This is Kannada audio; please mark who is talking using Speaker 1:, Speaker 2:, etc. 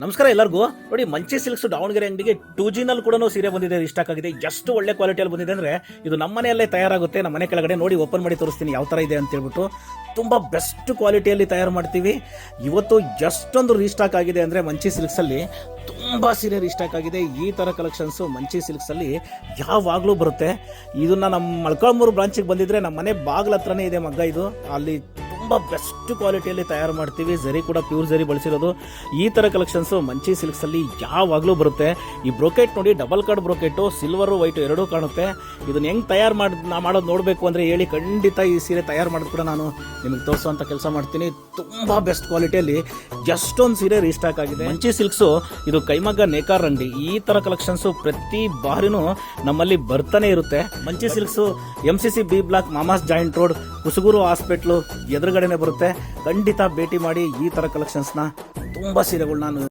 Speaker 1: ನಮಸ್ಕಾರ ಎಲ್ಲರಿಗೂ. ನೋಡಿ, ಮಂಚಿ ಸಿಲ್ಕ್ಸ್ ದಾವಣಗೆರೆ ಅಂಗಡಿಗೆ 2G ನಲ್ಲಿ ಕೂಡ ಸೀರೆ ಬಂದಿದೆ, ರಿಸ್ಟಾಕ್ ಆಗಿದೆ. ಎಷ್ಟು ಒಳ್ಳೆ ಕ್ವಾಲಿಟಿಯಲ್ಲಿ ಬಂದಿದೆ ಅಂದರೆ ಇದು ನಮ್ಮ ಮನೆಯಲ್ಲೇ ತಯಾರಾಗುತ್ತೆ. ನಮ್ಮ ಮನೆ ಕೆಳಗಡೆ ನೋಡಿ, ಓಪನ್ ಮಾಡಿ ತೋರಿಸ್ತೀನಿ ಯಾವ ಥರ ಇದೆ ಅಂತ ಹೇಳ್ಬಿಟ್ಟು. ತುಂಬ ಬೆಸ್ಟ್ ಕ್ವಾಲಿಟಿಯಲ್ಲಿ ತಯಾರು ಮಾಡ್ತೀವಿ. ಇವತ್ತು ಎಷ್ಟೊಂದು ರೀಸ್ಟಾಕ್ ಆಗಿದೆ ಅಂದರೆ ಮಂಚಿ ಸಿಲ್ಕ್ಸಲ್ಲಿ ತುಂಬ ಸೀರೆ ರೀಸ್ಟಾಕ್ ಆಗಿದೆ. ಈ ಥರ ಕಲೆಕ್ಷನ್ಸು ಮಂಚಿ ಸಿಲ್ಕ್ಸಲ್ಲಿ ಯಾವಾಗಲೂ ಬರುತ್ತೆ. ಇದನ್ನು ನಮ್ಮ ಮೊಳಕಾಲ್ಮೂರು ಬ್ರಾಂಚಿಗೆ ಬಂದಿದ್ರೆ ನಮ್ಮ ಮನೆ ಬಾಗಿಲ ಹತ್ರನೇ ಇದೆ ಮಗ್ಗ. ಇದು ಅಲ್ಲಿ ತುಂಬ ಬೆಸ್ಟ್ ಕ್ವಾಲಿಟಿಯಲ್ಲಿ ತಯಾರು ಮಾಡ್ತೀವಿ. ಝರಿ ಕೂಡ ಪ್ಯೂರ್ ಝರಿ ಬಳಸಿರೋದು. ಈ ಥರ ಕಲೆಕ್ಷನ್ಸು ಮಂಚಿ ಸಿಲ್ಕ್ಸಲ್ಲಿ ಯಾವಾಗಲೂ ಬರುತ್ತೆ. ಈ ಬ್ರೋಕೆಟ್ ನೋಡಿ, ಡಬಲ್ ಕಾರ್ಡ್ ಬ್ರೋಕೆಟು, ಸಿಲ್ವರು ವೈಟು ಎರಡೂ ಕಾಣುತ್ತೆ. ಇದನ್ನು ಹೆಂಗೆ ತಯಾರು ಮಾಡೋದು ನೋಡಬೇಕು ಅಂದರೆ ಹೇಳಿ, ಖಂಡಿತ ಈ ಸೀರೆ ತಯಾರು ಮಾಡೋದು ಕೂಡ ನಾನು ನಿಮಗೆ ತೋರಿಸೋವಂಥ ಕೆಲಸ ಮಾಡ್ತೀನಿ. ತುಂಬ ಬೆಸ್ಟ್ ಕ್ವಾಲಿಟಿಯಲ್ಲಿ ಎಷ್ಟೊಂದು ಸೀರೆ ರೀಸ್ಟಾಕ್ ಆಗಿದೆ. ಮಂಚಿ ಸಿಲ್ಕ್ಸು ಇದು ಕೈಮಗ್ಗ ನೇಕಾರ್ ಅಂಗಡಿ. ಈ ಥರ ಕಲೆಕ್ಷನ್ಸು ಪ್ರತಿ ಬಾರಿನೂ ನಮ್ಮಲ್ಲಿ ಬರ್ತಾನೆ ಇರುತ್ತೆ. Manchi silks MCC B block, Mamas joint road, Kusugur hospital ಎದುರುಗಡೆನೆ ಬರುತ್ತೆ. ಖಂಡಿತ ಭೇಟಿ ಮಾಡಿ. ಈ ಥರ ಕಲೆಕ್ಷನ್ಸ್ನ ತುಂಬ ಸೀರೆಗಳು ನಾನು